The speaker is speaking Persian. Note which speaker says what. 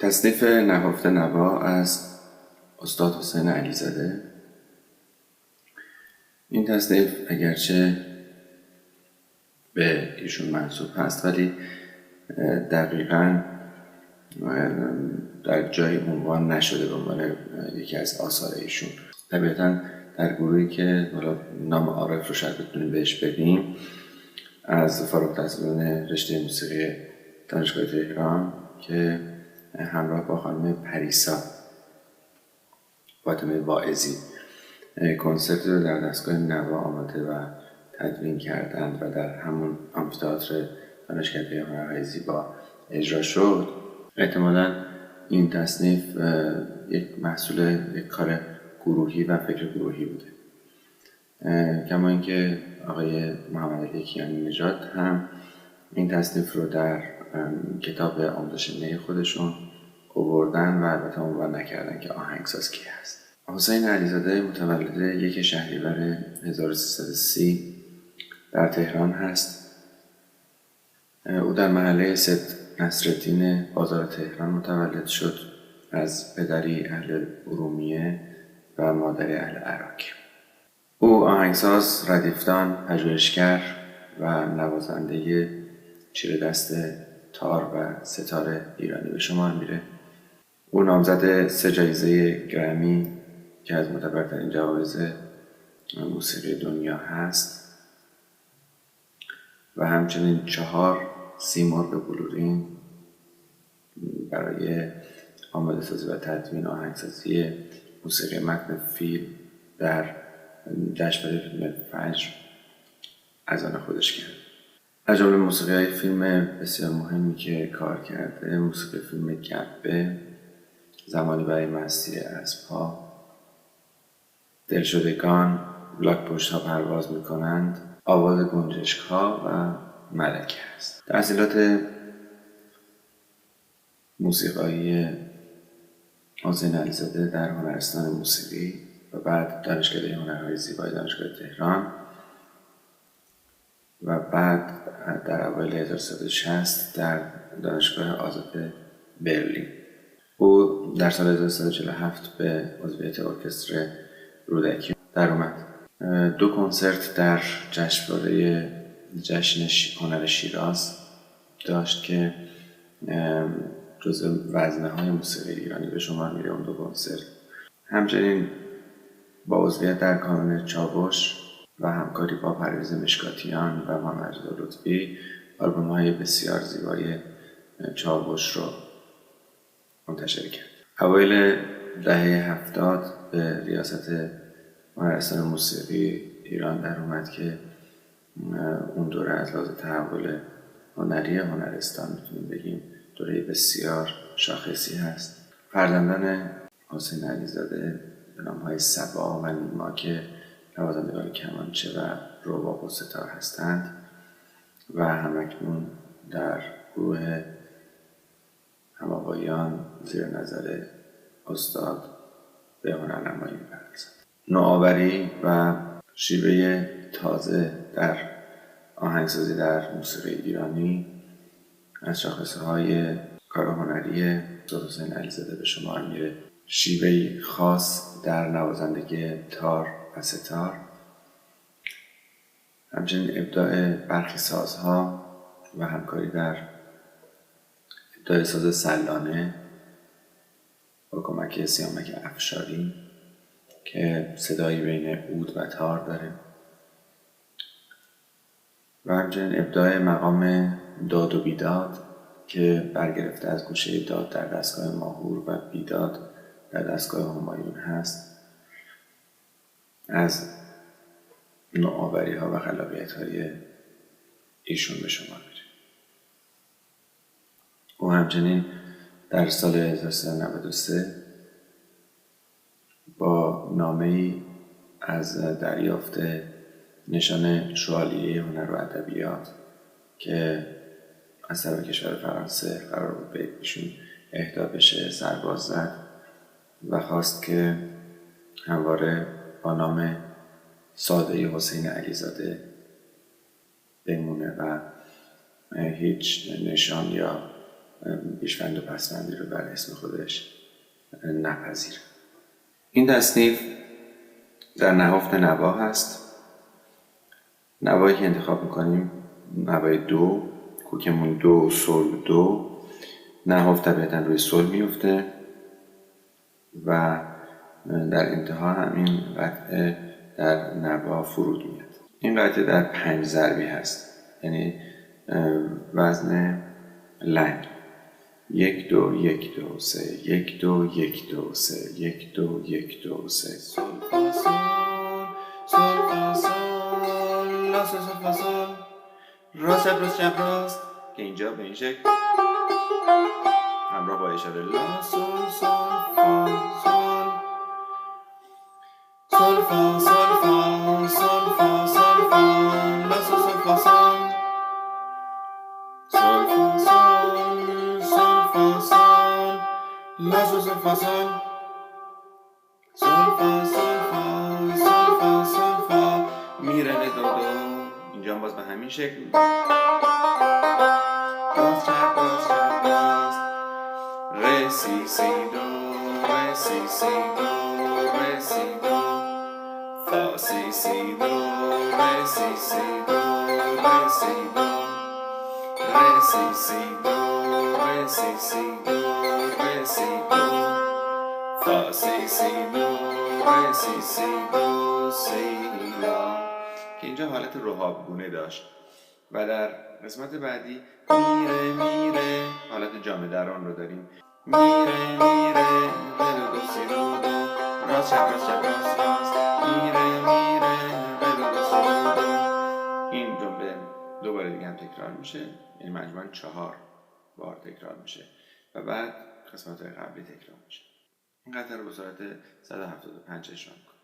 Speaker 1: تصنیف نهفت نوا از استاد حسین علیزاده. این تصنیف اگرچه به ایشون منسوب هست ولی دقیقاً در جای عنوان نشده به عنوان یکی از آثار ایشون. طبیعتاً در گروهی که نام عارف رو شاید بتونیم بهش بدیم، از فارغ التحصیلان رشته موسیقی دانشگاه تهران که همراه با خانم پریسا فاطمه واعظی کنسرت رو در دستگاه نوا آماده و تدوین کردند و در همون آمفی‌تئاتر دانشکده هنرهای زیبا اجرا شد. احتمالاً این تصنیف یک محصول یک کار گروهی و فکر گروهی بوده. کما اینکه آقای محمد کیانی نژاد هم این تصنیف رو در کتاب آموزش خودشون آوردن و البته عنوان نکردن که آهنگساز کی هست. حسین علیزاده متولد 1 شهریور 1330 در تهران هست. او در محله سید نصرالدین بازار تهران متولد شد از پدری اهل ارومیه و مادری اهل عراق. او آهنگساز، ردیفدان، پژوهشگر و نوازنده چیره دست تار و ستار ایرانی به شمار میره. او نامزد 3 جایزه گرمی که از معتبرترین جوایز موسیقی دنیا هست و همچنین 4 سیمرغ بلورین برای آماده سازی و تدوین آهنگسازی موسیقی متن فیلم در جشنواره فیلم فجر از آن خودش کرد. از جمله موسیقی‌های فیلم بسیار مهمی که کار کرده، موسیقی فیلم گبه، زمانی برای مستی اسب‌ها، دلشدگان، بلاک پشت‌ها پرواز می‌کنند، آواز گنجشک‌ها و ملکه است. تحصیلات موسیقایی حسین علیزاده در هنرستان موسیقی و بعد دانشکده هنرهای زیبای دانشگاه تهران و بعد در اوایل 1360 در دانشگاه آزاد برلین. او در سال 1347 به عضویت ارکستر رودکی در اومد. 2 کنسرت در جشنواره جشن هنر شیراز داشت که جزو وزنه‌های موسیقی ایرانی به شمار میره اون 2 کنسرت. همچنین با عضویت در کانون چاوش و همکاری با پرویز مشکاتیان و محمد لطفی آلبوم‌های بسیار زیبای چاوش رو منتشر کرد. اوایل دهه 70 به ریاست هنرستان موسیقی ایران در اومد که اون دوره از لحاظ تحول هنری هنرستان میتونیم بگیم دوره بسیار شاخصی هست. فرزندان حسین علیزاده به نام‌های صبا و نیما که نوازندگان کمانچه و رباب و ستار هستند و همکنون در گروه هم‌آوایان زیر نظر استاد به هنرنمایی می‌پردازند. نوآوری و شیوه تازه در آهنگسازی در موسیقی ایرانی از شاخصه‌های کار هنری حسین علیزاده به شمار میره. شیوهی خاص در نوازندگی تار و ستار، همچنین ابداع برخی سازها و همکاری در ابداع ساز سلانه با کمک سیامک افشاری که صدایی بین عود و تار داره و همچنین ابداع مقام داد و بیداد که برگرفته از گوشه داد در دستگاه ماهور و بیداد در دستگاه همایون هست. از نوآوری ها و خلاقیت های ایشون به شما میره. او همچنین در سال 1393 با نامه‌ای از دریافت نشان شوالیه هنر و ادبیات که از طرف کشور فرانسه قرار بود به ایشون اهدا بشه سرباز زد و خواست که همواره با نام ساده حسین علیزاده بمونه و هیچ نشان یا پیشوند و پسوندی رو بر اسم خودش نپذیره. این تصنیف در نهفت نوا هست. نوایی که انتخاب میکنیم نوای دو، کوکمون دو، سل دو. نهفت طبیعتا روی سل میفته و در انتها همین قطعه در نوا فرود میاد. این قطعه در 5 ضربی هست، یعنی وزن لنگ 1 2 1 2 3 1 2 1 2 3 1 2 1 2 3 سل فا سل سل فا سل لا سل سل فا سل راست چپ راست چپ راست که اینجا به این شکل همراه با اشاره لا سل سل فا سل سل فا سل فا سل فا سل فا لا سل سل فا سل سل فا سل سل فا سل لا سل سل فا سل سل فا سل فا سل فا سل فا میره دو دو. اینجا هم باز به همین شکل راست چپ راست چپ راست ره سی سی دو ره سی سی دو ره سی دو فا سی سی دو ره سی سی دو ره سی دو ره سی سی دو ره سی سی دو ره سی دو فا سی سی دو ره سی سی دو سی لا که اینجا حالت رهابگونه داشت و در قسمت بعدی میره میره حالت جامه دران رو داریم. میره میره دو دو سی دو دو راست چپ راست چپ راست راست میره میره دو دو سی دو دو. این جمله دوباره دیگه هم تکرار میشه، یعنی مجموعاً 4 بار تکرار میشه و بعد قسمت های قبلی تکرار میشه. این قطعه رو به صورت 175 اجرا میکنم.